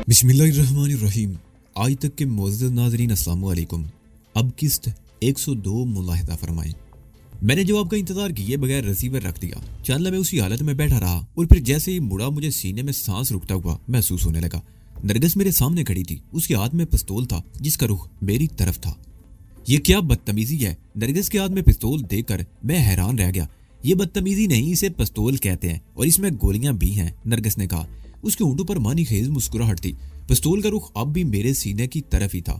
बिस्मिल्लाहिर्रहमानिर्रहीम। आज तक के मुअज़्ज़ज़ नाज़रीन अस्सलाम वालेकुम। अब किस्त 102 मुलाहिदा फरमाएं। मैंने जवाब का इंतजार किए बगैर रिसीवर रख दिया। चंद लम्हे उसी हालत में बैठा रहा और फिर जैसे ही मुड़ा मुझे सीने में सांस रुकता हुआ महसूस होने लगा। नरगिस मेरे सामने खड़ी थी। उसके हाथ में पिस्तौल था जिसका रुख मेरी तरफ था। ये क्या बदतमीजी है। नरगिस के हाथ में पिस्तौल देखकर मैं हैरान रह गया। ये बदतमीजी नहीं, इसे पिस्तौल कहते हैं और इसमें गोलियां भी हैं, नरगिस ने कहा। उसके होंठों पर मानी खेज मुस्कुराहट थी। पिस्तौल का रुख अब भी मेरे सीने की तरफ ही था।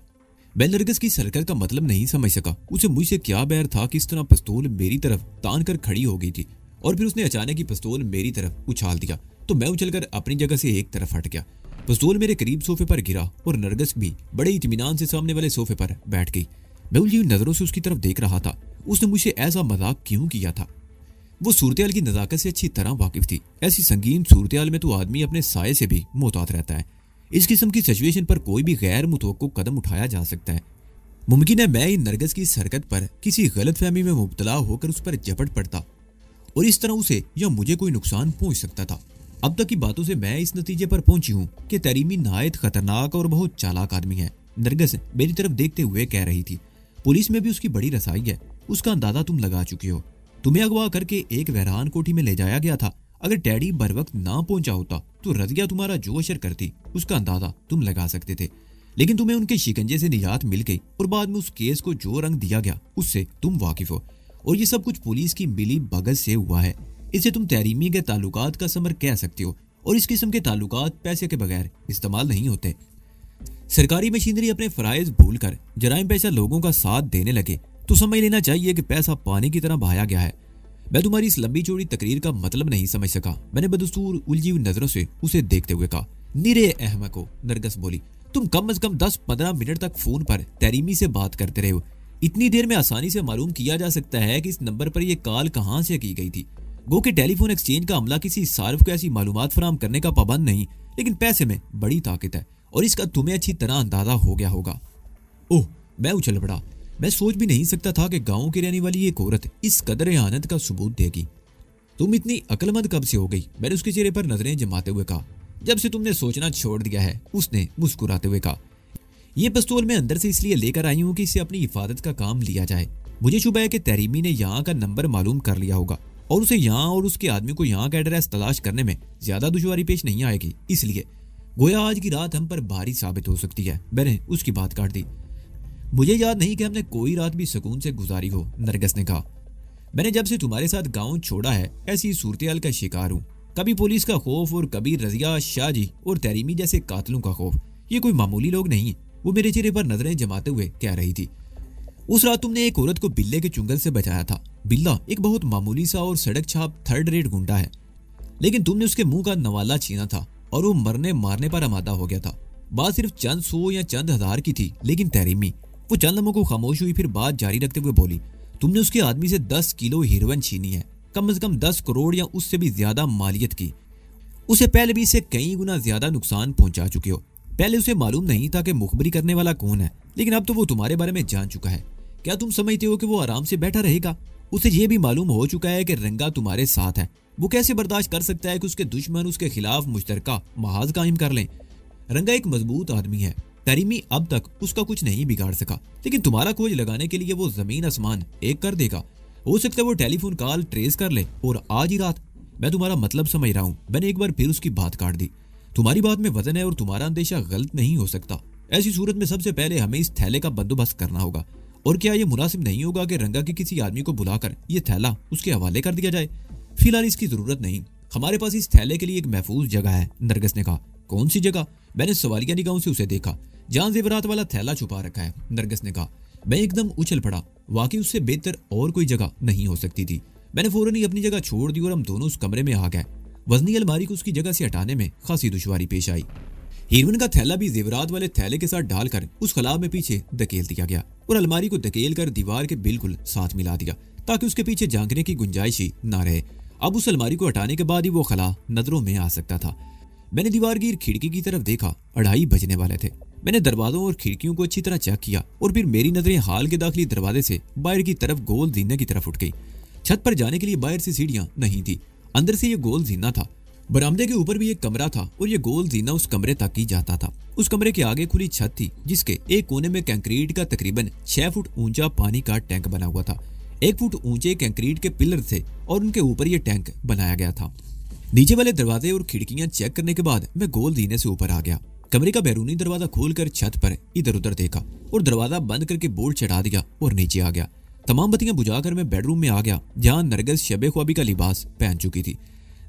मैं नरगिस की हरकत का मतलब नहीं समझ सका। उसे मुझसे क्या बैर था कि इस तरह पिस्तौल मेरी तरफ तान कर खड़ी हो गई थी और फिर उसने अचानक ही पिस्तौल मेरी तरफ उछाल दिया तो मैं उछलकर अपनी जगह से एक तरफ हट गया। पिस्तौल मेरे करीब सोफे पर गिरा और नरगिस भी बड़े इत्मीनान से सामने वाले सोफे पर बैठ गई। मैं उलझी हुई नजरों से उसकी तरफ देख रहा था। उसने मुझसे ऐसा मजाक क्यों किया था? वो सूरत की नजाकत से अच्छी तरह वाकिफ थी। ऐसी संगीन सूरत में तो आदमी अपने साये से भी मोहतात रहता है। इस किस्म की सिचुएशन पर कोई भी गैर मुतवक्को कदम उठाया जा सकता है। मुमकिन है मैं इन नरगिस की इस हरकत पर किसी गलतफहमी में मुब्तला होकर उस पर झपट पड़ता और इस तरह उसे या मुझे कोई नुकसान पहुंच सकता था। अब तक की बातों से मैं इस नतीजे पर पहुंची हूँ कि तरीमी नहायत खतरनाक और बहुत चालाक आदमी है। नरगिस मेरी तरफ देखते हुए कह रही थी, पुलिस में भी उसकी बड़ी रसाई है। उसका अंदाजा तुम लगा चुके हो। तुम्हें अगवा करके एक वहरान कोठी में ले जाया गया था। अगर डैडी बर वक्त ना पहुंचा होता तो रजिया तुम्हारा जो अशर करती उसका अंदाजा तुम लगा सकते थे। लेकिन तुम्हें उनके शिकंजे से निजात मिल गई और बाद में उस केस को जो रंग दिया गया उससे तुम वाकिफ हो। और ये सब कुछ पुलिस की मिली भगत से हुआ है। इसे तुम तहरीमी के ताल्लुकात का समर कह सकते हो और इस किस्म के ताल्लुकात पैसे के बगैर इस्तेमाल नहीं होते। सरकारी मशीनरी अपने फराइज भूलकर जराइम पेशा लोगों का साथ देने लगे तो समझ लेना चाहिए कि पैसा पानी की तरह बहाया गया है। मैं तुम्हारी इस लंबी चौड़ी तकरीर का मतलब नहीं समझ सका। मैंने बदस्तूर उलझी हुई नजरों से उसे देखते हुए कहा, निरे अहमक हो। नरगिस बोली, तुम कम से कम 10-15 मिनट तक फोन पर तहरीमी से बात करते रहे हो। इतनी देर में आसानी से मालूम किया जा सकता है कि इस नंबर पर यह कॉल कहाँ से की गई थी। गो के टेलीफोन एक्सचेंज का अमला किसी सार्फ को ऐसी मालूमात फराहम करने का पाबंद नहीं, लेकिन पैसे में बड़ी ताकत है और इसका तुम्हें अच्छी तरह अंदाजा हो गया होगा। ओह, मैं उछल पड़ा। मैं सोच भी नहीं सकता था कि गांव की रहने वाली एक औरत इस कदर एहानत का सबूत देगी। तुम इतनी अक्लमंद कब से हो गई? मैंने उसके चेहरे पर नजरें जमाते हुए कहा। जब से तुमने सोचना छोड़ दिया है, उसने मुस्कुराते हुए कहा। यह पिस्तौल मैं अंदर से इसलिए लेकर आई हूँ कि इससे अपनी हिफाजत का काम लिया जाए। मुझे शुबह है कि तहरीमी ने यहाँ का नंबर मालूम कर लिया होगा और उसे यहाँ और उसके आदमी को यहाँ का एड्रेस तलाश करने में ज्यादा दुश्वारी पेश नहीं आएगी। इसलिए गोया आज की रात हम पर भारी साबित हो सकती है। मैंने उसकी बात काट दी। मुझे याद नहीं कि हमने कोई रात भी सुकून से गुजारी हो, नरगिस ने कहा। मैंने जब से तुम्हारे साथ गांव छोड़ा है ऐसी सूरत का शिकार हूँ। कभी पुलिस का खौफ और कभी रजिया, शाहजी और तहरीमी जैसे कातलों का खौफ। ये कोई मामूली लोग नहीं। वो मेरे चेहरे पर नजरें जमाते हुए कह रही थी, उस रात तुमने एक औरत को बिल्ले के चुंगल से बचाया था। बिल्ला एक बहुत मामूली सा और सड़क छाप थर्ड रेट गुंडा है, लेकिन तुमने उसके मुंह का नवाला छीना था और वो मरने मारने पर आमादा हो गया था। बात सिर्फ चंद 100 या चंद हजार की थी, लेकिन तहरीमी वो चंद लम्हों को खामोश हुई, फिर बात जारी रखते हुए बोली, तुमने उसके आदमी से 10 किलो हीरोइन छीनी है। कम से कम 10 करोड़ या उससे भी ज्यादा मालियत की। उसे पहले भी इससे कई गुना ज्यादा नुकसान पहुंचा चुके हो। पहले उसे मालूम नहीं था कि मुखबरी करने वाला कौन है, लेकिन अब तो वो तुम्हारे बारे में जान चुका है। क्या तुम समझते हो कि वो आराम से बैठा रहेगा? उसे ये भी मालूम हो चुका है कि रंगा तुम्हारे साथ है। वो कैसे बर्दाश्त कर सकता है कि उसके दुश्मन उसके खिलाफ मुश्तरका महाज कायम कर लें? रंगा एक मजबूत आदमी है। तहरीमी अब तक उसका कुछ नहीं बिगाड़ सका, लेकिन तुम्हारा खोज लगाने के लिए वो जमीन आसमान एक कर देगा। हो सकता है वो टेलीफोन कॉल ट्रेस कर ले और आज ही रात। मैं तुम्हारा मतलब समझ रहा हूँ। मैंने एक बार फिर उसकी बात काट दी। तुम्हारी बात में वजन है और तुम्हारा अंदेशा गलत नहीं हो सकता। ऐसी सूरत में सबसे पहले हमें इस थैले का बंदोबस्त करना होगा। और क्या यह मुनासिब नहीं होगा कि रंगा के किसी आदमी को बुलाकर यह थैला उसके हवाले कर दिया जाए? फिलहाल इसकी जरूरत नहीं। हमारे पास इस थैले के लिए एक महफूज जगह है, नरगिस ने कहा। कौन सी जगह? मैंने सवालिया निगाहों से उसे देखा। जहां जेवरात वाला थैला छुपा रखा है, नरगिस ने कहा। मैं एकदम उछल पड़ा। वाकई उससे बेहतर और कोई जगह नहीं हो सकती थी। मैंने फौरन ही अपनी जगह छोड़ दी और हम दोनों उस कमरे में आ गए। वजनी अलमारी को उसकी जगह से हटाने में खासी दुश्वारी पेश आई। हीरोइन का थैला भी जेवरात वाले थैले के साथ डालकर उस खलाब में पीछे धकेल दिया गया और अलमारी को धकेल कर दीवार के बिल्कुल साथ मिला दिया ताकि उसके पीछे झांकने की गुंजाइश ही ना रहे। अब उस अलमारी को हटाने के बाद ही वो खला नजरों में आ सकता था। मैंने दीवार की खिड़की की तरफ देखा। 2:30 बजने वाले थे। मैंने दरवाजों और खिड़कियों को अच्छी तरह चेक किया और फिर मेरी नजरें हाल के दाखिली दरवाजे से बाहर की तरफ गोल जीने की तरफ उठ गई। छत पर जाने के लिए बाहर से सीढ़ियां नहीं थी, अंदर से ये गोल जीना था। बरामदे के ऊपर भी एक कमरा था और ये गोल जीना उस कमरे तक ही जाता था। उस कमरे के आगे खुली छत थी जिसके एक कोने में कंक्रीट का तकरीबन 6 फुट ऊंचा पानी का टैंक बना हुआ था। 1 फुट ऊंचे कंक्रीट के पिलर थे और उनके ऊपर यह टैंक बनाया गया था। नीचे वाले दरवाजे और खिड़कियां चेक करने के बाद मैं गोल जीने से ऊपर आ गया। कमरे का बैरूनी दरवाजा खोलकर छत पर इधर उधर देखा और दरवाजा बंद करके बोर्ड चढ़ा दिया और नीचे आ गया। तमाम बत्तियां बुझाकर मैं बेडरूम में आ गया जहां नरगिस शबे ख्वाबी का लिबास पहन चुकी थी।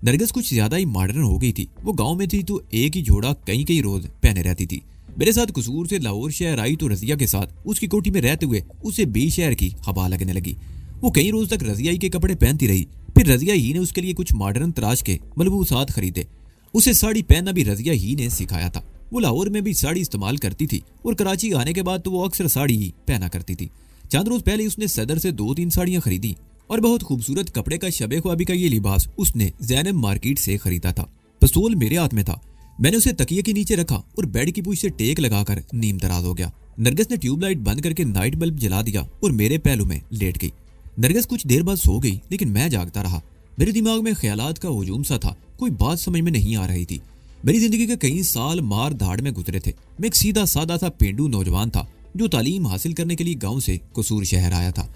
नरगिस कुछ ज्यादा ही मॉडर्न हो गई थी। वो गांव में थी तो एक ही जोड़ा कई कई रोज पहने रहती थी। मेरे साथ कसूर से लाहौर शहर आई तो रजिया के साथ उसकी कोठी में रहते हुए उसे 20 शहर की हवा लगने लगी। वो कई रोज तक रजिया ही के कपड़े पहनती रही। फिर रजिया ही ने उसके लिए कुछ मॉडर्न तराश के मलबूसात खरीदे। उसे साड़ी पहनना भी रजिया ही ने सिखाया था। वो लाहौर में भी साड़ी इस्तेमाल करती थी और कराची आने के बाद तो वो अक्सर साड़ी ही पहना करती थी। चंद रोज पहले उसने सदर से 2-3 साड़ियां खरीदी और बहुत खूबसूरत कपड़े का शबे ख्वाबी का ये लिबास उसने ज़ैनब मार्केट से खरीदा था। पिस्तौल मेरे हाथ में था। मैंने उसे तकिए के नीचे रखा और बेड की पूंछ से टेक लगाकर नीम दराज हो गया। नरगिस ने ट्यूबलाइट बंद करके नाइट बल्ब जला दिया और मेरे पहलू में लेट गई। नरगिस कुछ देर बाद सो गई लेकिन मैं जागता रहा। मेरे दिमाग में ख्यालात का हुजूम सा था। कोई बात समझ में नहीं आ रही थी। मेरी जिंदगी के कई साल मार धाड़ में गुजरे थे। मैं एक सीधा सादा सा पेंडू नौजवान था जो तालीम हासिल करने के लिए गांव से कसूर शहर आया था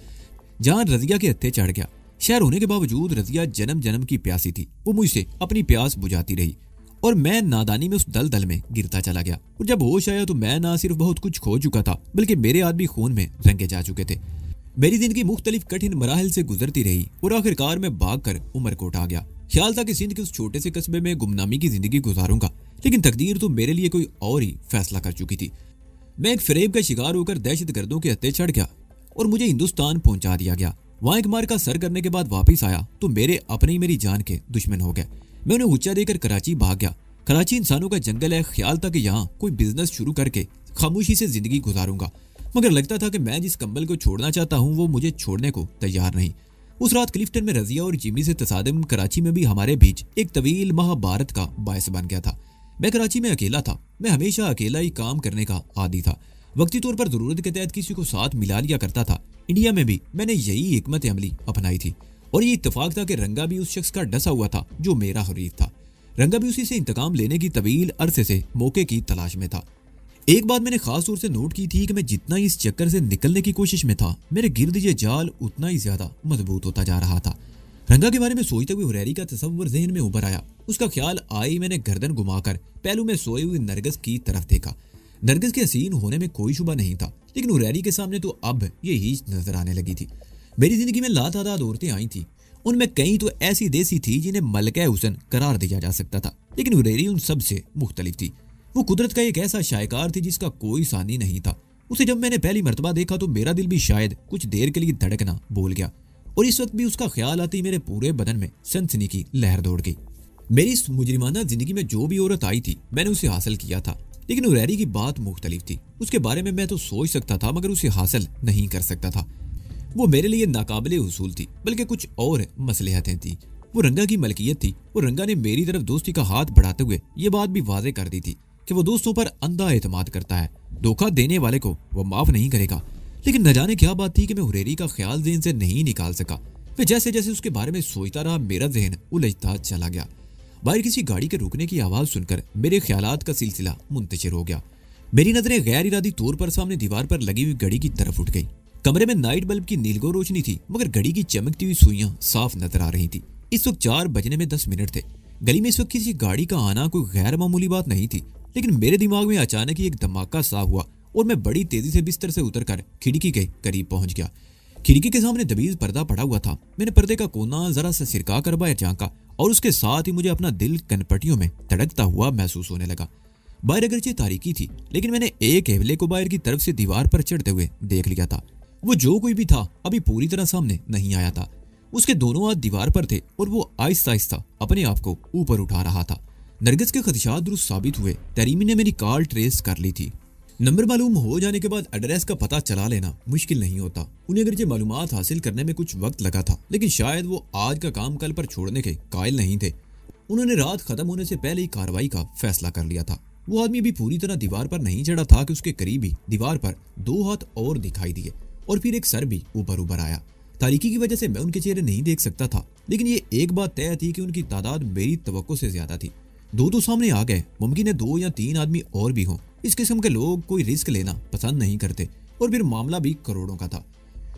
जहां रजिया के हत्थे चढ़ गया। शहर होने के बावजूद रजिया जन्म जन्म की प्यासी थी। वो मुझसे अपनी प्यास बुझाती रही और मैं नादानी में उस दलदल में गिरता चला गया। और जब होश आया तो मैं ना सिर्फ बहुत कुछ खो चुका था बल्कि मेरे हाथ भी खून में रंगे जा चुके थे। मेरी जिंदगी मुख्तलिफ कठिन मराहल से गुजरती रही और आखिरकार मैं भागकर उमरकोट आ गया। ख्याल था कि सिंध के उस छोटे से कस्बे में गुमनामी की जिंदगी गुजारूंगा, लेकिन तकदीर तो मेरे लिए कोई और ही फैसला कर चुकी थी। मैं एक फरेब का शिकार होकर दहशतगर्दों के हत्थे चढ़ गया और मुझे हिंदुस्तान पहुंचा दिया गया। वहां एक मार का सर करने के बाद वापस आया तो मेरे अपने ही मेरी जान के दुश्मन हो गए। मैं उन्हें ऊंचा देकर कराची भाग गया। कराची इंसानों का जंगल है। ख्याल था कि यहाँ कोई बिजनेस शुरू करके खामोशी से जिंदगी गुजारूंगा, मगर लगता था कि मैं जिस कंबल को छोड़ना चाहता हूँ वो मुझे छोड़ने को तैयार नहीं। उस रात क्लिफ्टन में रजिया और जिमी से तसादम कराची में भी हमारे बीच एक तवील महाभारत का बायस बन गया था। मैं कराची में अकेला था। मैं हमेशा अकेला ही काम करने का आदी था। वक्ती तौर पर जरूरत के तहत किसी को साथ मिला लिया करता था। इंडिया में भी मैंने यही हिकमत अमली अपनाई थी और ये इत्तेफाक था कि रंगा भी उस शख्स का डसा हुआ था जो मेरा हरीफ था। रंगा भी उसी से इंतकाम लेने की तवील अरसे से मौके की तलाश में था। एक बात मैंने खास तौर से नोट की थी कि मैं जितना इस चक्कर से निकलने की कोशिश में था, मेरे गिर्द ये जाल उतना ही ज्यादा मजबूत होता जा रहा था। रंगा के बारे में सोचते हुए हुरैरी का तस्वर जहन में उभर आया। उसका ख्याल आई मैंने गर्दन घुमाकर पहलू में सोए हुए नरगिस की तरफ देखा। नरगिस के हसीन होने में कोई शुबा नहीं था, लेकिन हुरैरी के सामने तो अब ये हीच नजर आने लगी थी। मेरी जिंदगी में लातादाद औरतें आई थी। उनमें कई तो ऐसी देसी थी जिन्हें मलका हुसन करार दिया जा सकता था, लेकिन हुरैरी उन सब से मुख्तलिफ थी। वो कुदरत का एक ऐसा शायकार थी जिसका कोई सानी नहीं था। उसे जब मैंने पहली मर्तबा देखा तो मेरा दिल भी शायद कुछ देर के लिए धड़कना भूल गया और इस वक्त भी उसका ख्याल आते ही मेरे पूरे बदन में सनसनी की लहर दौड़ गई। मेरी इस मुजरिमाना जिंदगी में जो भी औरत आई थी मैंने उसे हासिल किया था, लेकिन हुरैरी की बात मुख्तलिफ थी। उसके बारे में मैं तो सोच सकता था मगर उसे हासिल नहीं कर सकता था। वो मेरे लिए नाकाबिले हुसूल थी, बल्कि कुछ और मसलहतें थी। वो रंगा की मलकियत थी और रंगा ने मेरी तरफ दोस्ती का हाथ बढ़ाते हुए ये बात भी वाजे कर दी थी कि वो दोस्तों पर अंधा एतमाद करता है। धोखा देने वाले को वो माफ नहीं करेगा। लेकिन न जाने क्या बात थी कि मैं हुरैरी का ख्याल ज़हन से नहीं निकाल सका। फिर जैसे जैसे उसके बारे में सोचता रहा मेरा जहन उलझता चला गया। बाहर किसी गाड़ी के रुकने की आवाज सुनकर मेरे ख्यालात का सिलसिला मुंतशिर हो गया। मेरी नजरें गैर इरादी तौर पर सामने दीवार पर लगी हुई घड़ी की तरफ उठ गई। कमरे में नाइट बल्ब की नीलगो रोशनी थी, मगर घड़ी की चमकती हुई सुइयां साफ नजर आ रही थी। इस वक्त 4 बजने में 10 मिनट थे। गली में इस वक्त किसी गाड़ी का आना कोई गैर मामूली बात नहीं थी, लेकिन मेरे दिमाग में अचानक ही एक धमाका सा हुआ और मैं बड़ी तेजी से बिस्तर से उतरकर खिड़की के करीब पहुंच गया। खिड़की के सामने दबीज पर्दा पड़ा हुआ था। मैंने पर्दे का कोना जरा सा सिरका कर बाहर झांका और उसके साथ ही मुझे अपना दिल कनपटियों में धड़कता हुआ महसूस होने लगा। बाहर अगरचे तारीकी थी, लेकिन मैंने एक हेवले को बाहर की तरफ से दीवार पर चढ़ते हुए देख लिया था। वो जो कोई भी था अभी पूरी तरह सामने नहीं आया था। उसके दोनों हाथ दीवार पर थे और वो आहिस्ता आहिस्ता अपने आप को ऊपर उठा रहा था। नरगिस के खदशात दुरुस्त साबित हुए। तरीमी ने मेरी कॉल ट्रेस कर ली थी। नंबर मालूम हो जाने के बाद एड्रेस का पता चला लेना मुश्किल नहीं होता। उन्हें अगरचे मालूमात हासिल करने में कुछ वक्त लगा था, लेकिन शायद वो आज का काम कल पर छोड़ने के कायल नहीं थे। उन्होंने रात खत्म होने से पहले ही कार्रवाई का फैसला कर लिया था। वो आदमी भी पूरी तरह दीवार पर नहीं चढ़ा था कि उसके करीब ही दीवार पर 2 हाथ और दिखाई दिए और फिर एक सर भी ऊपर आया। तारीकी की वजह से मैं उनके चेहरे नहीं देख सकता था, लेकिन ये एक बात तय थी कि उनकी तादाद मेरी तवक्को से ज्यादा थी। दो तो सामने आ गए, मुमकिन है 2 या 3 आदमी और भी हों। इस किस्म के लोग कोई रिस्क लेना पसंद नहीं करते, और फिर मामला भी करोड़ों का था।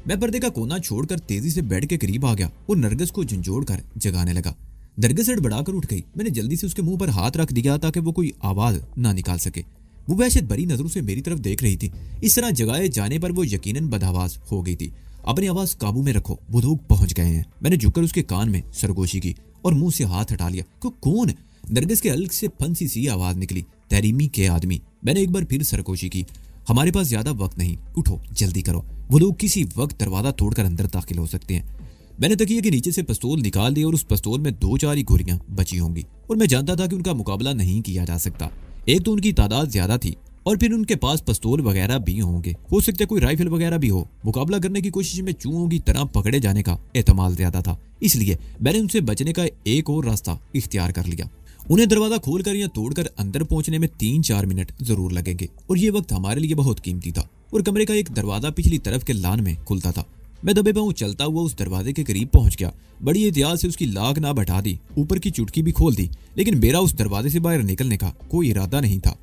मैं पर्दे का कोना छोड़कर तेजी से बेड के करीब आ गया और नरगिस को झंझोड़ कर जगाने लगा। नरगिस हड़बड़ाकर उठ गई। मैंने जल्दी से उसके मुंह पर हाथ रख दिया ताकि वो कोई आवाज ना निकाल सके। वो वहशत भरी नजरों से मेरी तरफ देख रही थी। इस तरह जगाए जाने पर वो यकीनन बदहवास हो गई थी। अपनी आवाज काबू में रखो, वो लोग पहुंच गए हैं। मैंने झुककर उसके कान में सरगोशी की और मुंह से हाथ हटा लिया। कौन? नरगिस के हल्क से फंसी सी आवाज निकली, तहरीमी के आदमी। मैंने एक बार फिर सरगोशी की। हमारे पास ज्यादा वक्त नहीं, उठो जल्दी करो, वो लोग किसी वक्त दरवाजा तोड़कर अंदर दाखिल हो सकते हैं। मैंने तकिए के नीचे से पिस्तौल निकाल दिया और उस पिस्तौल में 2-4 ही गोलियां बची होंगी, और मैं जानता था कि उनका मुकाबला नहीं किया जा सकता। एक तो उनकी तादाद ज्यादा थी, और फिर उनके पास पिस्तौल वगैरह भी होंगे, हो सकता है कोई राइफल वगैरह भी हो। मुकाबला करने की कोशिश में चूहों की तरह पकड़े जाने का एहतमाल ज्यादा था, इसलिए मैंने उनसे बचने का एक और रास्ता इख्तियार कर लिया। उन्हें दरवाजा खोलकर या तोड़कर अंदर पहुंचने में 3-4 मिनट जरूर लगेंगे, और ये वक्त हमारे लिए बहुत कीमती था। और कमरे का एक दरवाजा पिछली तरफ के लान में खुलता था। मैं दबे पांव चलता हुआ उस दरवाजे के करीब पहुंच गया। बड़ी एहतियात से उसकी लाक ना बैठा दी, ऊपर की चुटकी भी खोल दी, लेकिन मेरा उस दरवाजे से बाहर निकलने का कोई इरादा नहीं था।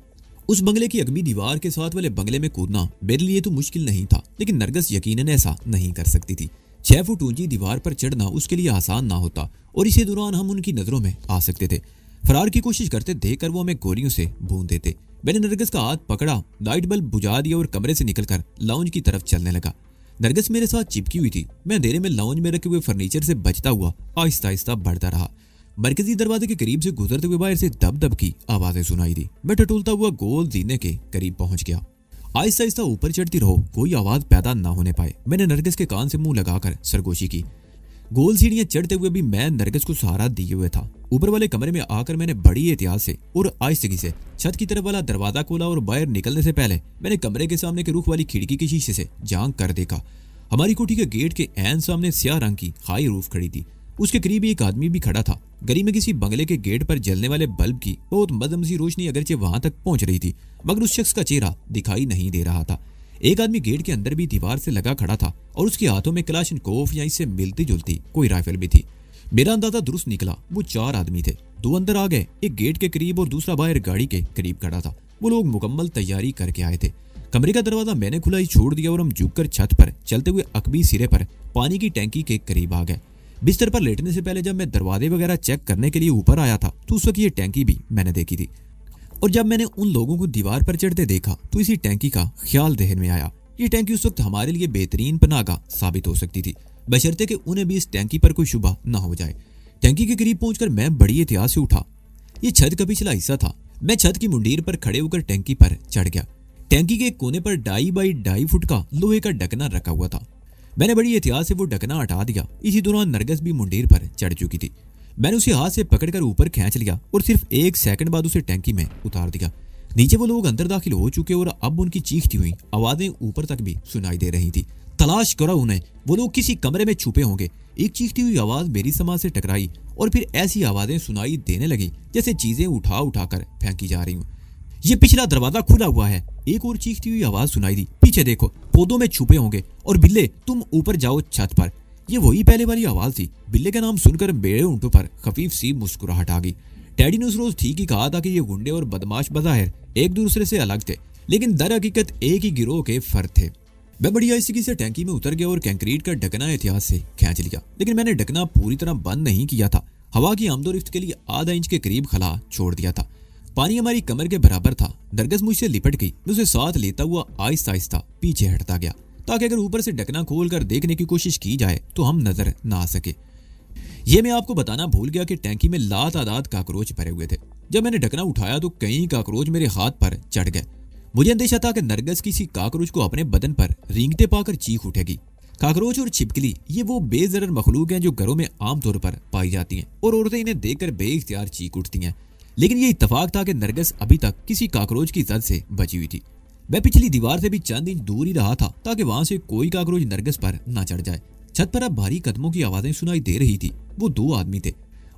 उस बंगले की अगली दीवार के साथ वाले बंगले में कूदना मेरे लिए तो मुश्किल नहीं था, लेकिन नरगिस यकीनन ऐसा नहीं कर सकती थी। 6 फुट ऊंची दीवार पर चढ़ना उसके लिए आसान ना होता, और इसी दौरान हम उनकी नजरों में आ सकते थे। फरार की कोशिश करते देखकर वो हमें गोलियों से भून देते। मैंने नरगिस का हाथ पकड़ा, लाइट बल्ब बुझा दिया और कमरे से निकलकर लाउंज की तरफ चलने लगा। नरगिस मेरे साथ चिपकी हुई थी। मैं अंधेरे में लाउंज में रखे हुए फर्नीचर से बचता हुआ आहिस्ता आहिस्ता बढ़ता रहा। मरकजी दरवाजे के करीब से गुजरते हुए बाहर से दब दब की आवाजें सुनाई दी। मैं टटोलता हुआ गोल जीने के करीब पहुंच गया। आहिस्ता आहिस्ता ऊपर चढ़ती रहो, कोई आवाज पैदा ना होने पाए। मैंने नरगिस के कान से मुंह लगाकर सरगोशी की। गोल सीढ़ियां चढ़ते हुए भी मैं नरगिस को सहारा दिए हुए था। ऊपर वाले कमरे में आकर मैंने बड़ी एहतियात से और आहिस्तगी से छत की तरफ वाला दरवाजा खोला, और बाहर निकलने से पहले मैंने कमरे के सामने के रुख वाली खिड़की के शीशे से झांक कर देखा। हमारी कोठी के गेट के ऐन सामने स्याह रंग की हाई रूफ खड़ी थी। उसके करीब एक आदमी भी खड़ा था। गली में किसी बंगले के गेट पर जलने वाले बल्ब की बहुत मध्यम सी रोशनी अगरचे वहां तक पहुंच रही थी, मगर उस शख्स का चेहरा दिखाई नहीं दे रहा था। एक आदमी गेट के अंदर भी दीवार से लगा खड़ा था, और उसके हाथों में कलाशनकोफ या इससे मिलती जुलती कोई राइफल भी थी। मेरा अंदाजा दुरुस्त निकला, वो 4 आदमी थे। 2 अंदर आ गए, एक गेट के करीब और दूसरा बाहर गाड़ी के करीब खड़ा था। वो लोग मुकम्मल तैयारी करके आए थे। कमरे का दरवाजा मैंने खुला ही छोड़ दिया और हम झुककर छत पर चलते हुए अकबी सिरे पर पानी की टैंकी के करीब आ गए। बिस्तर पर लेटने से पहले जब मैं दरवाजे वगैरह चेक करने के लिए ऊपर आया था तो उस वक्त ये टैंकी भी मैंने देखी थी, और जब मैंने उन लोगों को दीवार पर चढ़ते देखा तो इसी टैंकी का ख्याल जहन में आया। ये टैंकी उस वक्त हमारे लिए बेहतरीन पनाहगाह साबित हो सकती थी, बशर्ते कि उन्हें भी इस टैंकी पर कोई शुबह न हो जाए। टैंकी के करीब पहुंचकर मैं बड़ी एहतियात से उठा। ये छत का पिछला हिस्सा था। मैं छत की मुंडीर पर खड़े होकर टैंकी पर चढ़ गया। टैंकी के कोने पर 2.5 बाई 2.5 फुट का लोहे का ढकना रखा हुआ था। मैंने बड़ी एहतियात से वो ढकना हटा दिया। इसी दौरान नरगिस भी मुंडीर पर चढ़ चुकी थी। मैंने उसे हाथ से पकड़कर ऊपर खींच लिया और सिर्फ 1 सेकंड बाद उसे टैंकी में उतार दिया। नीचे वो लोग अंदर दाखिल हो चुके और अब उनकी चीखती हुई आवाजें ऊपर तक भी सुनाई दे रही थी। तलाश करो उन्हें, वो लोग किसी कमरे में छुपे होंगे। एक चीखती हुई आवाज मेरी समाज से टकराई और फिर ऐसी आवाजें सुनाई देने लगी जैसे चीजें उठा उठाकर फेंकी जा रही हूँ। ये पिछला दरवाजा खुला हुआ है। एक और चीखती हुई आवाज सुनाई दी, पीछे देखो, पौधों में छुपे होंगे। और बिल्ले, तुम ऊपर जाओ छत पर। ये वही पहले वाली आवाज थी। बिल्ले का नाम सुनकर मेरे ऊँटों पर खफीफ सी मुस्कुराहट आ गई। डैडी ने उस रोज ठीक ही कहा था कि ये गुंडे और बदमाश बज़ाहिर एक दूसरे से अलग थे, लेकिन दर हकीकत एक ही गिरोह के फर्द थे। मैं बड़ी आहिस्ती से टैंकी में उतर गया और कंक्रीट का ढकना एहतियात से खींच लिया, लेकिन मैंने ढकना पूरी तरह बंद नहीं किया था। हवा की आमदोरफ्त के लिए आधा इंच के करीब खला छोड़ दिया था। पानी हमारी कमर के बराबर था। नरगिस मुझसे लिपट गई। मैं उसे साथ लेता हुआ आहिस्ता आहिस्ता पीछे हटता गया, ताकि अगर ऊपर से ढकना खोलकर देखने की कोशिश की जाए तो हम नजर ना आ सके। ये मैं आपको बताना भूल गया कि टैंकी में लातादाद काकरोच भरे हुए थे। जब मैंने ढकना उठाया तो कई काकरोच मेरे हाथ पर चढ़ गए। मुझे अंदेशा था कि नरगिस किसी काकरोच को अपने बदन पर रेंगते पाकर चीख उठेगी। काकरोच और छिपकली ये वो बेजरर मखलूक हैं जो घरों में आमतौर पर पाई जाती हैं, और औरतें इन्हें देखकर बेइख्तियार चीख उठती हैं। लेकिन ये इत्तेफाक था कि नरगिस अभी तक किसी काकरोच की जद से बची हुई थी। मैं पिछली दीवार से भी चंद इंच दूर ही रहा था ताकि वहां से कोई काकरोच नरगिस पर न चढ़ जाए। छत पर अब भारी कदमों की आवाजें सुनाई दे रही थी। वो 2 आदमी थे।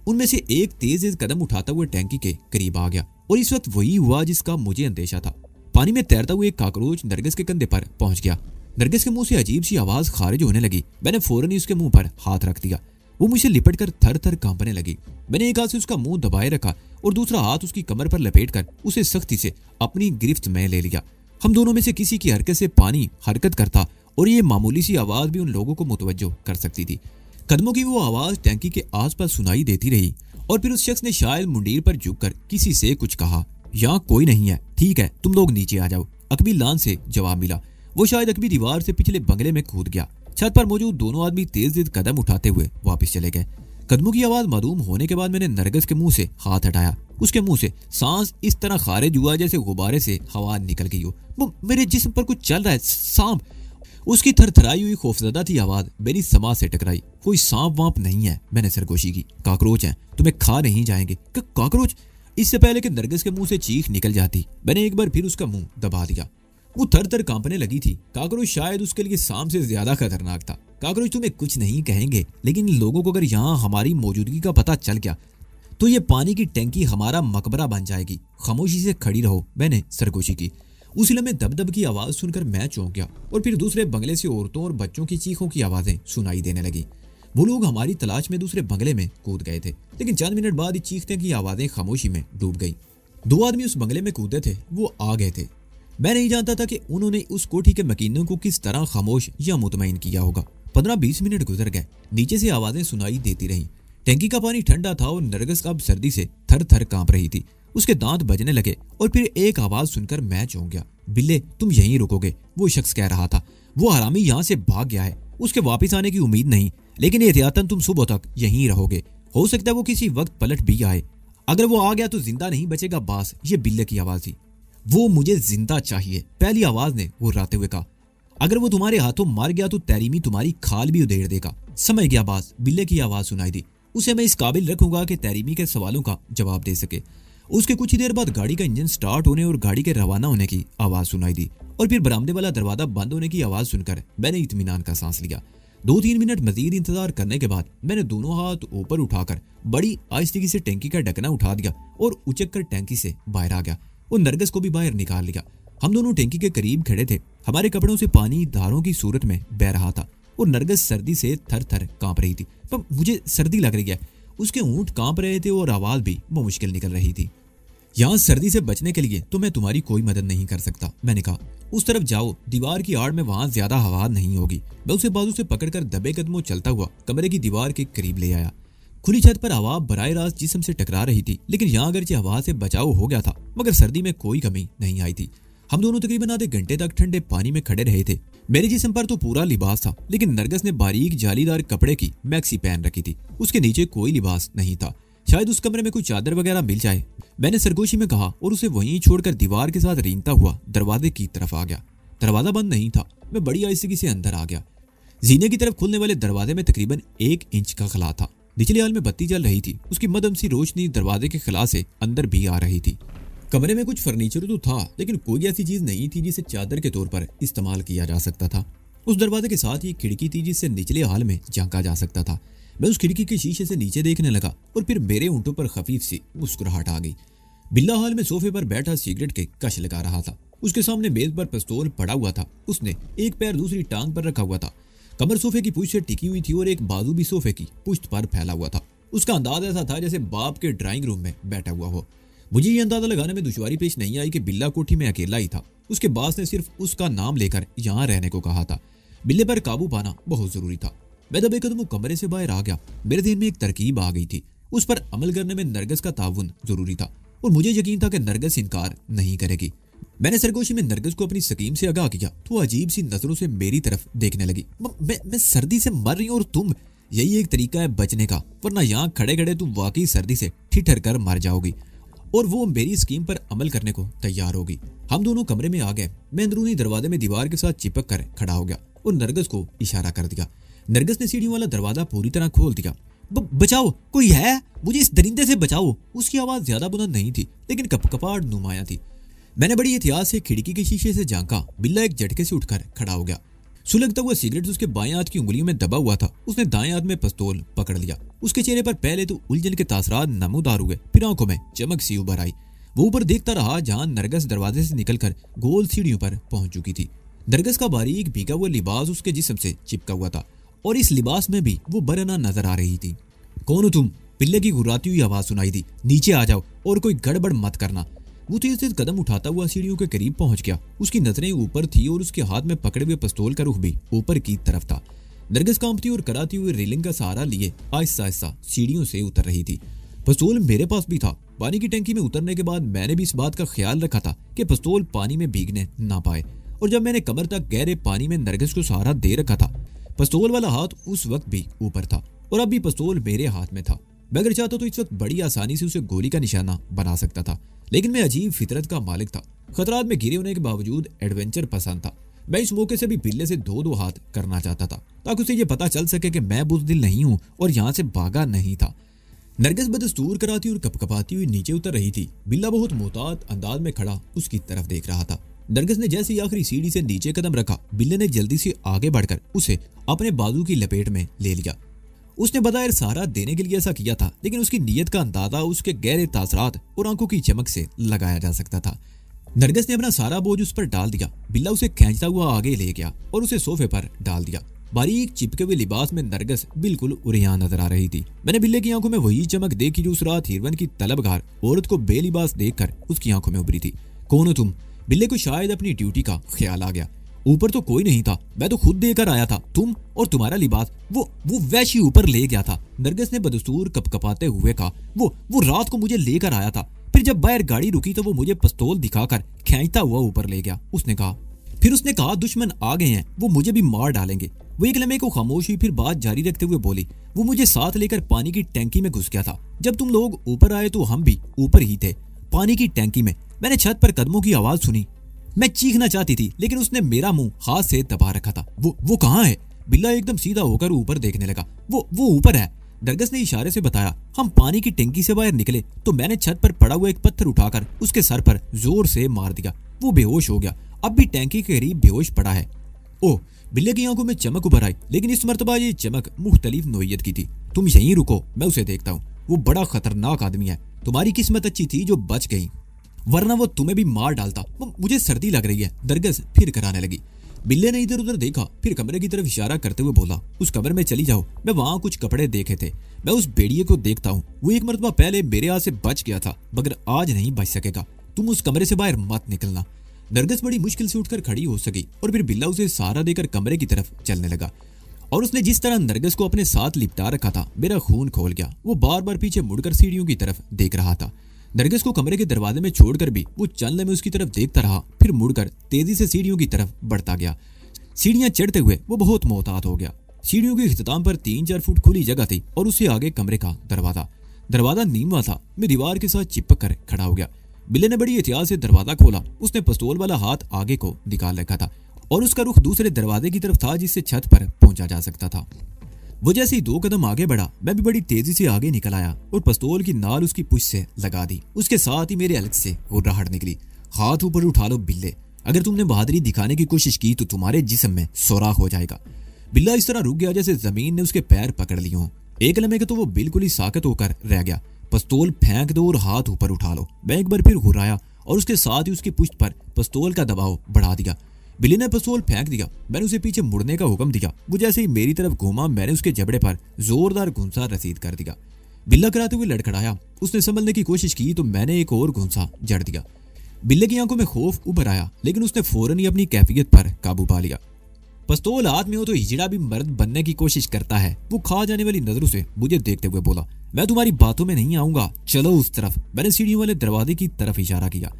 उनमें से एक तेज कदम उठाता हुआ टैंकी के करीब आ गया, और इस वक्त वही हुआ जिसका मुझे अंदेशा था। पानी में तैरता हुआ एक काकरोच नरगिस के कंधे पर पहुंच गया। नरगिस के मुंह से अजीब सी आवाज खारिज होने लगी। मैंने फौरन ही उसके मुंह पर हाथ रख दिया। वो मुझसे लिपट कर थर थर कांपने लगी। मैंने एक हाथ से उसका मुंह दबाए रखा और दूसरा हाथ उसकी कमर पर लपेट कर उसे सख्ती से अपनी गिरफ्त में ले लिया। हम दोनों में से किसी की हरकत से पानी हरकत करता और ये मामूली सी आवाज भी उन लोगों को मुतवज्जो कर सकती थी। कदमों की वो आवाज टैंकी के आसपास सुनाई देती रही और फिर उस शख्स ने शायद मुंडीर पर झुककर किसी से कुछ कहा। यहाँ कोई नहीं है, ठीक है, तुम लोग नीचे आ जाओ। अकबी लान से जवाब मिला। वो शायद अकबी दीवार से पिछले बंगले में कूद गया। छत पर मौजूद दोनों आदमी तेज तेज कदम उठाते हुए वापस चले गए। कदमों की आवाज मालूम होने के बाद मैंने नरगिस के मुंह से हाथ हटाया। उसके मुंह से सांस इस तरह खारिज हुआ जैसे गुब्बारे से हवा निकल गई हो। वो मेरे जिस्म पर कुछ चल रहा है, सांप। उसकी थरथराई हुई खौफजदा थी आवाज मेरी समाज से टकराई। कोई सांप वाप नहीं है, मैंने सरगोशी की। काकरोच हैं, तुम्हें खा नहीं जाएंगे। काकरोच? इससे पहले कि नरगिस के मुंह से चीख निकल जाती, मैंने एक बार फिर उसका मुंह दबा दिया। वो थर थर कांपने लगी थी। काकरोच शायद उसके लिए सांप से ज्यादा खतरनाक था। काकरोच तुम्हें कुछ नहीं कहेंगे, लेकिन इन लोगों को अगर यहाँ हमारी मौजूदगी का पता चल गया तो ये पानी की टैंकी हमारा मकबरा बन जाएगी। खामोशी से खड़ी रहो, मैंने सरगोशी की। उसी लम्हे दबदब की आवाज सुनकर मैं चौंक गया और फिर दूसरे बंगले से औरतों और बच्चों की चीखों की आवाजें सुनाई देने लगी। वो लोग हमारी तलाश में दूसरे बंगले में कूद गए थे, लेकिन चंद मिनट बाद ही चीखने की आवाजें खामोशी में डूब गई। 2 आदमी उस बंगले में कूदे थे, वो आ गए थे। मैं नहीं जानता था कि उन्होंने उस कोठी के मकीनों को किस तरह खामोश या मुतमईन किया होगा। 15-20 मिनट गुजर गए। नीचे से आवाजें सुनाई देती रहीं। टैंकी का पानी ठंडा था और नरगिस अब सर्दी से थर थर कांप रही थी। उसके दांत बजने लगे और फिर एक आवाज सुनकर मैं चौंक गया। बिल्ले, तुम यहीं रुकोगे, वो शख्स कह रहा था। वो हरामी यहाँ से भाग गया है, उसके वापस आने की उम्मीद नहीं, लेकिन एहतियातन तुम सुबह तक यहीं रहोगे। हो सकता है वो किसी वक्त पलट भी आए। अगर वो आ गया तो जिंदा नहीं बचेगा बास। ये बिल्ले की आवाज थी। वो मुझे जिंदा चाहिए, पहली आवाज ने वो राते हुए कहा। अगर वो तुम्हारे हाथों मर गया तो तैरीमी तुम्हारी खाल भी उधेड़ देगा। समझ गया बास, बिल्ले की आवाज सुनाई दी। उसे मैं इस काबिल रखूंगा कि तैरीमी के सवालों का जवाब दे सके। उसके कुछ ही देर बाद गाड़ी का इंजन स्टार्ट होने और गाड़ी के रवाना होने की आवाज सुनाई दी और फिर बरामदे वाला दरवाजा बंद होने की आवाज सुनकर मैंने इत्मीनान का सांस लिया। 2-3 मिनट मजीद इंतजार करने के बाद मैंने दोनों हाथ ऊपर उठाकर बड़ी आहिस्दगी से टैंकी का ढकना उठा दिया और उचक कर टैंकी से बाहर आ गया और नरगिस को भी बाहर निकाल लिया। हम दोनों टैंकी के करीब खड़े थे। हमारे कपड़ों से पानी धारों की सूरत में बह रहा था और नरगिस सर्दी से थर थर कांप रही थी। पर मुझे सर्दी लग रही है। उसके ऊंट कांप रहे थे और आवाज भी मुश्किल निकल रही थी। यहाँ सर्दी से बचने के लिए तो मैं तुम्हारी कोई मदद नहीं कर सकता, मैंने कहा। उस तरफ जाओ, दीवार की आड़ में वहां ज्यादा हवा नहीं होगी। मैं उसे बाजू से पकड़कर दबे कदमों चलता हुआ कमरे की दीवार के करीब ले आया। खुली छत पर हवा बराह रास्त जिस्म से टकरा रही थी, लेकिन यहाँ अगरचे हवा से बचाव हो गया था मगर सर्दी में कोई कमी नहीं आई थी। हम दोनों तकरीबन आधे घंटे तक ठंडे पानी में खड़े रहे थे। मेरे जिस्म पर तो पूरा लिबास था, लेकिन नरगिस ने बारीक जालीदार कपड़े की मैक्सी पहन रखी थी। उसके नीचे कोई लिबास नहीं था। शायद उस कमरे में कोई चादर वगैरह मिल जाए, मैंने सरगोशी में कहा और उसे वहीं छोड़कर दीवार के साथ रेंगता हुआ दरवाजे की तरफ आ गया। दरवाजा बंद नहीं था। मैं बड़ी आहिस्दगी से अंदर आ गया। जीने की तरफ खुलने वाले दरवाजे में तकरीबन 1 इंच का खला था। निचले हाल में बत्ती जल रही थी। उसकी मध्यम सी रोशनी दरवाजे के खला से अंदर भी आ रही थी। कमरे में कुछ फर्नीचर तो था, लेकिन कोई ऐसी चीज नहीं थी जिसे चादर के तौर पर इस्तेमाल किया जा सकता था। उस दरवाजे के साथ ही खिड़की थी जिससे निचले हाल में झांका जा सकता था। मैं उस खिड़की के शीशे से नीचे देखने लगा और फिर मेरे ऊँटों पर खफीफ सी मुस्कुराहट आ गई। बिल्ला हाल में सोफे पर बैठा सिगरेट के कश लगा रहा था। उसके सामने मेज पर पिस्तौल पड़ा हुआ था। उसने एक पैर दूसरी टांग पर रखा हुआ था। कमर सोफे की पुष्ट से टिकी हुई थी और एक बाजू भी सोफे की पुष्ट पर फैला हुआ था। उसका अंदाज ऐसा था जैसे बाप के ड्राइंग रूम में बैठा हुआ हो। मुझे ये अंदाजा लगाने में दुश्वारी पेश नहीं आई कि बिल्ला कोठी में अकेला ही था। उसके बास ने सिर्फ उसका नाम लेकर यहाँ रहने को कहा था। बिल्ले पर काबू पाना बहुत जरूरी था। मैं दबे कदमों कमरे से बाहर आ गया। मेरे दिल में एक तरकीब आ गई थी। उस पर अमल करने में नरगिस का ताउन जरूरी था और मुझे यकीन था कि नरगिस इनकार नहीं करेगी। मैंने सरगोशी में नरगिस को अपनी स्कीम से आगाह किया तो अजीब सी नजरों से मेरी तरफ देखने लगी। मैं सर्दी से मर रही हूँ और तुम, यही एक तरीका है बचने का, वरना यहाँ खड़े खड़े तुम वाकई सर्दी से ठिठर कर मर जाओगी। और वो मेरी स्कीम पर अमल करने को तैयार होगी। हम दोनों कमरे में आ गए। मैं अंदरूनी दरवाजे में दीवार के साथ चिपक कर खड़ा हो गया और नरगिस को इशारा कर दिया। नरगिस ने सीढ़ियों वाला दरवाजा पूरी तरह खोल दिया। बचाओ, कोई है, मुझे इस दरिंदे से बचाओ। उसकी आवाज ज्यादा बुलंद नहीं थी, लेकिन कपकपाहट नुमाया थी। मैंने बड़ी एहतियात से खिड़की के शीशे से झांका। बिल्ला एक झटके से उठकर खड़ा हो गया। सुलगता हुआ सिगरेट उसके बाएं हाथ की उंगलियों में दबा हुआ था। उसने दाएं हाथ में पिस्तौल पकड़ लिया। उसके चेहरे पर पहले तो उलझन के तासरात नमूदार हुए, फिर आंखों में चमक सी उभर आई। वो ऊपर देखता रहा जहां नरगिस दरवाजे से निकलकर गोल सीढ़ियों पर पहुंच चुकी थी। नरगिस का बारीक भीगा हुआ लिबास उसके जिस्म से चिपका हुआ था और इस लिबास में भी वो बरना नजर आ रही थी। कौन हो तुम? पिल्ले की गुर्राती हुई आवाज सुनाई दी। नीचे आ जाओ और कोई गड़बड़ मत करना। वो तेज तेज कदम उठाता हुआ सीढ़ियों के करीब पहुंच गया। उसकी नजरें ऊपर थी और उसके हाथ में पकड़े हुए पिस्तौल का रुख भी ऊपर की तरफ था। नरगिस कांपती और कराती हुई रेलिंग का सहारा लिए आहिस्ता आहिस्ता सीढ़ियों से उतर रही थी। पिस्तौल मेरे पास भी था। पानी की टंकी में उतरने के बाद मैंने भी इस बात का ख्याल रखा था कि पिस्तौल पानी में भीगने ना पाए, और जब मैंने कमर तक गहरे पानी में नरगिस को सहारा दे रखा था, पिस्तौल वाला हाथ उस वक्त भी ऊपर था और अब भी पिस्तौल मेरे हाथ में था। मैं अगर चाहता तो इस वक्त बड़ी आसानी से उसे गोली का निशाना बना सकता था, लेकिन मैं अजीब फितरत का मालिक था। खतरात में घिरे होने के बावजूद एडवेंचर पसंद था। मैं इस मौके से भी बिल्ले से दो हाथ करना चाहता था ताकि उसे ये पता चल सके कि मैं बुज़दिल नहीं हूं और यहाँ से भागा नहीं था। नरगिस बदस्तूर कराती और कपकपाती हुई नीचे उतर रही थी। बिल्ला बहुत मोहतात अंदाज में खड़ा उसकी तरफ देख रहा था। नरगिस ने जैसे ही आखिरी सीढ़ी से नीचे कदम रखा, बिल्ले ने जल्दी से आगे बढ़कर उसे अपने बाजू की लपेट में ले लिया। उसने बज़ाहिर सहारा देने के लिए ऐसा किया था, लेकिन उसकी नीयत का अंदाजा उसके गहरे तासरात और आंखों की चमक से लगाया जा सकता था। नरगिस ने अपना सारा बोझ उस पर डाल दिया। बिल्ला उसे खींचता हुआ आगे ले गया और उसे सोफे पर डाल दिया। बारीक चिपके हुए लिबास में नरगिस बिल्कुल उरियान नजर आ रही थी। मैंने बिल्ले की आंखों में वही चमक देखी जो उस रात हिरवन की तलबगार औरत को बेलिबास देखकर उसकी आंखों में उभरी थी। कौन हो तुम? बिल्ले को शायद अपनी ड्यूटी का ख्याल आ गया। ऊपर तो कोई नहीं था, मैं तो खुद देकर आया था। तुम और तुम्हारा लिबास वो वैशी ऊपर ले गया था। नरगिस ने बदस्तूर कपकपाते हुए कहा। वो रात को मुझे लेकर आया था, फिर जब बाहर गाड़ी रुकी तो वो मुझे पिस्तौल दिखाकर खींचता हुआ ऊपर ले गया। उसने कहा दुश्मन आ गए हैं, वो मुझे भी मार डालेंगे। वो एक लम्हे को खामोश हुई, फिर बात जारी रखते हुए बोली, वो मुझे साथ लेकर पानी की टैंकी में घुस गया था। जब तुम लोग ऊपर आए तो हम भी ऊपर ही थे, पानी की टैंकी में। मैंने छत पर कदमों की आवाज सुनी। मैं चीखना चाहती थी, लेकिन उसने मेरा मुंह हाथ से दबा रखा था। वो कहाँ है? बिल्ला एकदम सीधा होकर ऊपर देखने लगा। वो ऊपर है, नरगिस ने इशारे से बताया। हम पानी की टंकी से बाहर निकले तो मैंने छत पर पड़ा हुआ एक पत्थर उठाकर उसके सर पर जोर से मार दिया। वो बेहोश हो गया, अब भी टैंकी के करीब बेहोश पड़ा है। ओह, बिल्ले की आंखों में चमक उभर आई, लेकिन इस मर्तबा ये चमक मुख्तलिफ नोयत की थी। तुम यहीं रुको, मैं उसे देखता हूँ। वो बड़ा खतरनाक आदमी है। तुम्हारी किस्मत अच्छी थी जो बच गई, वरना वो तुम्हें भी मार डालता। मुझे सर्दी लग रही है, नरगिस फिर कराने लगी। बिल्ले ने इधर उधर देखा, फिर कमरे की तरफ इशारा करते हुए बोला, उस कमरे में चली जाओ, मैं वहां कुछ कपड़े देखे थे। मैं उस बेड़िए को देखता हूँ, वो एक मरतबा पहले मेरे हाथ से बच गया था, मगर आज नहीं बच सकेगा। तुम उस कमरे से बाहर मत निकलना। नरगिस बड़ी मुश्किल से उठकर खड़ी हो सकी और फिर बिल्ला उसे सहारा देकर कमरे की तरफ चलने लगा। और उसने जिस तरह नरगिस को अपने साथ लिपटा रखा था, मेरा खून खोल गया। वो बार बार पीछे मुड़कर सीढ़ियों की तरफ देख रहा था। नरगिस को कमरे के दरवाजे में छोड़कर भी वो चलने में उसकी तरफ देखता रहा, फिर मुड़कर तेजी से सीढ़ियों की तरफ बढ़ता गया। सीढ़ियां चढ़ते हुए वो बहुत मोहतात हो गया। सीढ़ियों के इख्तिताम पर 3-4 फुट खुली जगह थी और उससे आगे कमरे का दरवाजा नीमवा था। मैं दीवार के साथ चिपक कर खड़ा हो गया। बिल्ले ने बड़ी एहतियात से दरवाजा खोला। उसने पिस्तौल वाला हाथ आगे को निकाल रखा था और उसका रुख दूसरे दरवाजे की तरफ था जिससे छत पर पहुंचा जा सकता था। वो जैसे ही 2 कदम आगे बढ़ा, मैं भी बड़ी तेजी से आगे निकल आया और पिस्तौल की नाल उसकी पुछ से लगा दी। उसके साथ ही मेरे हलक से हुर्राहट निकली। हाथ ऊपर उठा लो बिल्ले, अगर तुमने बहादुरी दिखाने की कोशिश की तो तुम्हारे जिस्म में सुराख हो जाएगा। बिल्ला इस तरह रुक गया जैसे जमीन ने उसके पैर पकड़ लिए हों। एक लम्हे के तो वो बिल्कुल ही साकत होकर रह गया। पिस्तौल फेंक दो और हाथ ऊपर उठा लो। मैं एक बार फिर हुर्राया और उसके साथ ही उसकी पुश्त पर पिस्तौल का दबाव बढ़ा दिया। बिल्ली ने पिस्तौल फेंक दिया। मैंने उसे पीछे मुड़ने का हुक्म दिया। वो जैसे ही मेरी तरफ घूमा, मैंने उसके जबड़े पर जोरदार घुंसा रसीद कर दिया। बिल्ला कराते हुए लड़खड़ाया। उसने संभलने की कोशिश की तो मैंने एक और घुंसा जड़ दिया। बिल्ले की आंखों में खौफ उभर आया, लेकिन उसने फौरन ही अपनी कैफियत पर काबू पा लिया। पिस्तौल हाथ में हो तो हिजड़ा भी मर्द बनने की कोशिश करता है। वो खा जाने वाली नजरों से मुझे देखते हुए बोला, मैं तुम्हारी बातों में नहीं आऊंगा, चलो उस तरफ। मैंने सीढ़ियों वाले दरवाजे की तरफ इशारा किया।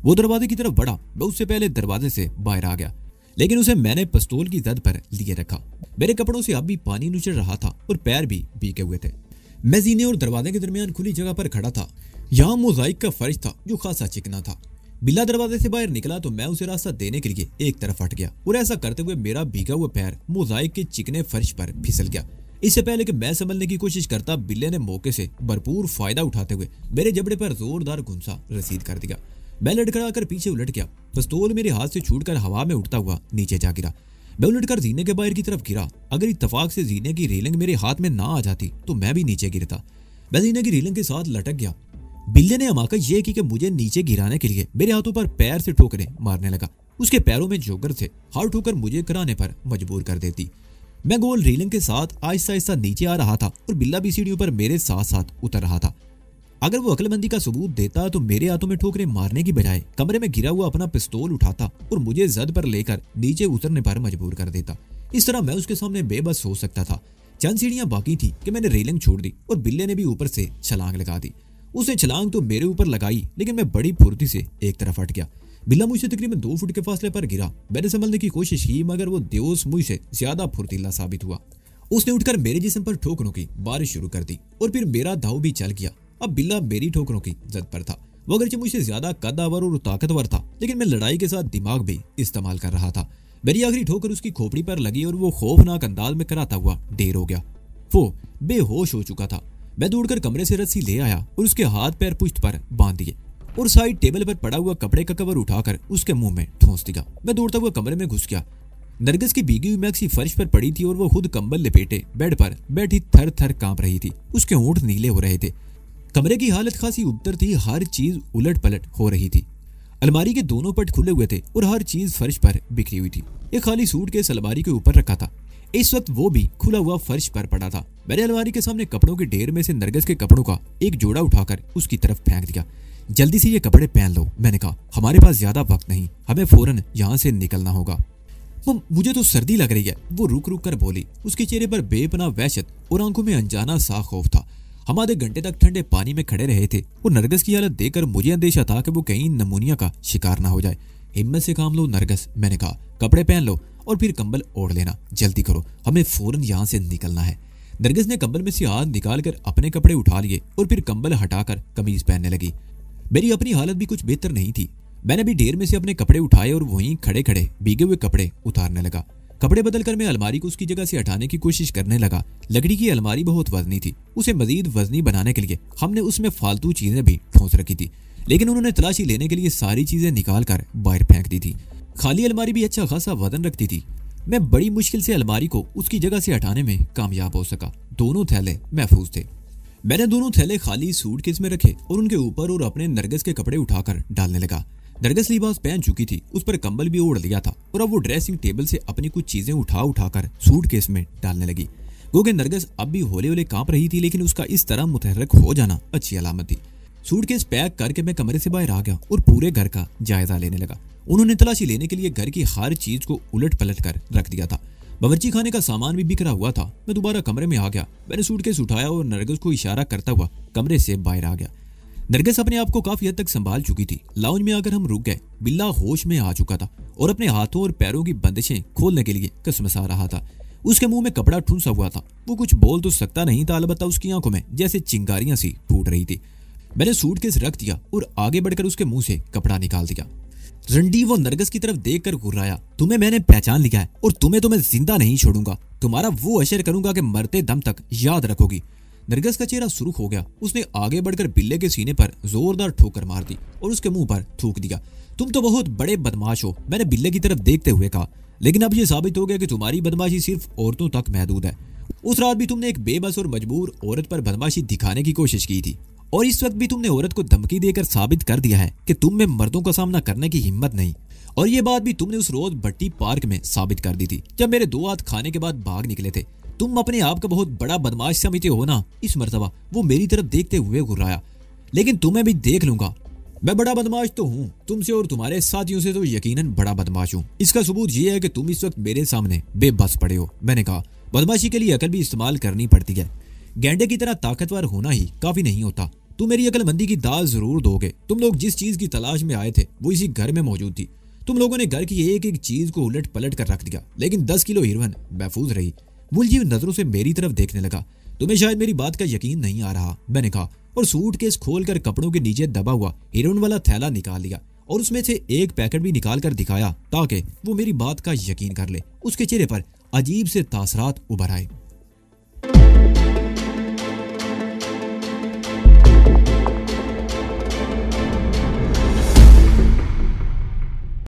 वो दरवाजे की तरफ बढ़ा। मैं उससे पहले दरवाजे से बाहर आ गया, लेकिन उसे मैंने पिस्तौल की जद पर लिए रखा। मेरे कपड़ों से अब भी पानी नुचड़ रहा था और पैर भी भीगे हुए थे। मैं जीने और दरवाजे के दरमियान खुली जगह पर खड़ा था। यहाँ मोज़ाइक का फर्श था जो खासा चिकना था। बिल्ला दरवाजे से बाहर निकला तो मैं उसे रास्ता देने के लिए एक तरफ हट गया और ऐसा करते हुए मेरा भीगा हुआ पैर मोज़ाइक के चिकने फर्श पर फिसल गया। इससे पहले कि मैं संभलने की कोशिश करता, बिल्ले ने मौके से भरपूर फायदा उठाते हुए मेरे जबड़े पर जोरदार घुंसा रसीद कर दिया। मैं लड़खड़ाकर पीछे उलट गया। पिस्तौल मेरे हाथ से छूटकर हवा में उड़ता हुआ नीचे जा गिरा। मैं उलटकर जीने के बाहर की तरफ गिरा। अगर इत्तफाक से जीने की रेलिंग मेरे हाथ में ना आ जाती तो मैं भी नीचे गिरता। मैं जीने की रेलिंग के साथ लटक गया। बिल्ले ने हमाकत यह की कि मुझे नीचे गिराने के लिए मेरे हाथों पर पैर से ठोकरें मारने लगा। उसके पैरों में जोगर थे, हार ठोकर मुझे कराने पर मजबूर कर देती। मैं गोल रेलिंग के साथ आहिस्ता आहिस्ता नीचे आ रहा था और बिल्ला भी सीढ़ियों पर मेरे साथ साथ उतर रहा था। अगर वो अक्लमंदी का सबूत देता तो मेरे हाथों में ठोकरें मारने की बजाय कमरे में गिरा हुआ अपना पिस्तौल उठाता और मुझे जद पर लेकर नीचे उतरने पर मजबूर कर देता। इस तरह मैं उसके सामने बेबस हो सकता था। चंद सीढ़ियां बाकी थी कि मैंने रेलिंग छोड़ दी और बिल्ले ने भी ऊपर से छलांग लगा दी। उसने छलांग तो मेरे ऊपर लगाई, लेकिन मैं बड़ी फुर्ती से एक तरफ हट गया। बिल्ला मुझसे तकरीबन 2 फुट के फासले पर गिरा। मैंने संभलने की कोशिश की, मगर वो देओस मुझसे ज्यादा फुर्तीला साबित हुआ। उसने उठकर मेरे जिस्म पर ठोकरों की बारिश शुरू कर दी और फिर मेरा दाव भी चल गया। अब बिल्ला मेरी ठोकरों की जद पर था। वो अगरचे मुझसे ज्यादा कद्दावर और ताकतवर था, लेकिन मैं लड़ाई के साथ दिमाग भी इस्तेमाल कर रहा था। मेरी आखिरी ठोकर उसकी खोपड़ी पर लगी और वो खौफनाक अंदाज में कराता हुआ ढेर हो गया। वो बेहोश हो चुका था। मैं दौड़कर कमरे से रस्सी ले आया और उसके हाथ पैर पुश्त पर बांध दिए और साइड टेबल पर पड़ा हुआ कपड़े का कवर उठाकर उसके मुंह में ठोंस दिया। मैं दौड़ता हुआ कमरे में घुस गया। नरगिस की भीगी हुई मैक्सी फर्श पर पड़ी थी और वो खुद कंबल लपेटे बेड पर बैठी थर थर कांप रही थी। उसके होंठ नीले हो रहे थे। कमरे की हालत खासी उबतर थी। हर चीज उलट पलट हो रही थी। अलमारी के दोनों पट खुले हुए थे और हर चीज फर्श पर बिखरी हुई थी। एक खाली सूटकेस अलमारी के ऊपर रखा था। इस वक्त वो भी खुला हुआ फर्श पर पड़ा था। मैंने अलमारी के सामने कपड़ों के ढेर में से नरगिस के कपड़ों का एक जोड़ा उठाकर उसकी तरफ फेंक दिया। जल्दी से ये कपड़े पहन लो, मैंने कहा। हमारे पास ज्यादा वक्त नहीं, हमें फौरन यहाँ से निकलना होगा। मुझे तो सर्दी लग रही है, वो रुक रुक कर बोली। उसके चेहरे पर बेपनाह वहशत और आंखों में अनजाना सा खौफ था। हम आधे घंटे तक ठंडे पानी में खड़े रहे थे और नरगिस की हालत देखकर मुझे अंदेशा था कि वो कहीं नमूनिया का शिकार ना हो जाए। हिम्मत से काम लो नरगिस, मैंने कहा। कपड़े पहन लो और फिर कंबल ओढ़ लेना। जल्दी करो, हमें फौरन यहाँ से निकलना है। नरगिस ने कंबल में से हाथ निकालकर अपने कपड़े उठा लिए और फिर कंबल हटाकर कमीज पहनने लगी। मेरी अपनी हालत भी कुछ बेहतर नहीं थी। मैंने भी ढेर में से अपने कपड़े उठाए और वहीं खड़े खड़े भीगे हुए कपड़े उतारने लगा। कपड़े बदलकर मैं अलमारी को उसकी जगह से हटाने की कोशिश करने लगा। लकड़ी की अलमारी बहुत वजनी थी। उसे मजीद वजनी बनाने के लिए हमने उसमें फालतू चीजें भी ठोंस रखी थी, लेकिन उन्होंने तलाशी लेने के लिए सारी चीजें निकाल कर बाहर फेंक दी थी। खाली अलमारी भी अच्छा खासा वजन रखती थी। मैं बड़ी मुश्किल से अलमारी को उसकी जगह से हटाने में कामयाब हो सका। दोनों थैले महफूज थे। मैंने दोनों थैले खाली सूटकेस में रखे और उनके ऊपर और अपने नरगिस के कपड़े उठाकर डालने लगा। नरगिस लिबास पहन चुकी थी, उस पर कंबल भी ओढ़ लिया था और अब वो ड्रेसिंग टेबल से अपनी कुछ चीजें उठाकर सूटकेस में डालने लगी। गोगे नरगिस अब भी होले होले कांप रही थी, लेकिन उसका इस तरह मुतहर्रिक हो जाना अच्छी अलामत थी। सूटकेस पैक करके मैं कमरे से बाहर आ गया और पूरे घर का जायजा लेने लगा। उन्होंने तलाशी लेने के लिए घर की हर चीज को उलट पलट कर रख दिया था। बावर्ची खाने का सामान भी बिखरा हुआ था। मैं दोबारा कमरे में आ गया। मैंने सूटकेस उठाया और नरगिस को इशारा करता हुआ कमरे से बाहर आ गया। नरगिस अपने आप को काफी हद तक संभाल चुकी थी। लाउंज में आकर हम रुक गए। बिल्ला होश में आ चुका था और अपने हाथों और पैरों की बंदिशें खोलने के लिए कसमसा रहा था। उसके मुंह में कपड़ा ठूंसा हुआ था। वो कुछ बोल तो सकता नहीं था, अलबत्ता उसकी आंखों में जैसे चिंगारियां सी फूट रही थी। मैंने सूटकेस रख दिया और आगे बढ़कर उसके मुंह से कपड़ा निकाल दिया। रंडी वो नरगिस की तरफ देखकर घुर्राया। तुम्हें मैंने पहचान लिया है और तुम्हें तो मैं जिंदा नहीं छोड़ूंगा। तुम्हारा वो अशर करूंगा कि मरते दम तक याद रखोगी। नरगिस का चेहरा सुर्ख हो गया। उसने आगे बढ़कर बिल्ले के सीने पर जोरदार ठोकर मार दी और उसके मुंह पर थूक दिया। तुम तो बहुत बड़े बदमाश हो, मैंने बिल्ले की तरफ देखते हुए कहा। लेकिन अब यह साबित हो गया कि तुम्हारी बदमाशी सिर्फ औरतों तक महदूद है। उस रात भी तुमने एक बेबस और मजबूर औरत पर बदमाशी दिखाने की कोशिश की थी और इस वक्त भी तुमने औरत को धमकी देकर साबित कर दिया है कि तुम में मर्दों का सामना करने की हिम्मत नहीं। और ये बात भी तुमने उस रोज भट्टी पार्क में साबित कर दी थी, जब मेरे 2 हाथ खाने के बाद भाग निकले थे। तुम अपने आप का बहुत बड़ा बदमाश समझते हो ना। इस मर्तबा वो मेरी तरफ देखते हुए घुर्राया। लेकिन तुम्हें भी देख लूंगा। मैं बड़ा बदमाश तो हूँ, तुमसे और तुम्हारे साथियों से तो यकीनन बड़ा बदमाश हूँ। इसका सबूत ये है कि तुम इस वक्त मेरे सामने बेबस पड़े हो। मैंने कहा, बदमाशी के लिए अकल भी इस्तेमाल करनी पड़ती है। गैंडे की तरह ताकतवर होना ही काफी नहीं होता। तुम मेरी अकलमंदी की दाल जरूर दोगे। तुम लोग जिस चीज की तलाश में आए थे वो इसी घर में मौजूद थी। तुम लोगों ने घर की एक एक चीज को उलट पलट कर रख दिया, लेकिन 10 किलो हीरोइन महफूज रही। मुलझी नजरों से मेरी तरफ देखने लगा। तुम्हें शायद मेरी बात का यकीन नहीं आ रहा, मैंने कहा, और सूटकेस खोलकर कपड़ों के नीचे दबा हुआ हीरोइन वाला थैला निकाल लिया और उसमें से एक पैकेट भी निकाल कर दिखाया ताकि वो मेरी बात का यकीन कर ले। उसके चेहरे पर अजीब से तासरात उभर आए।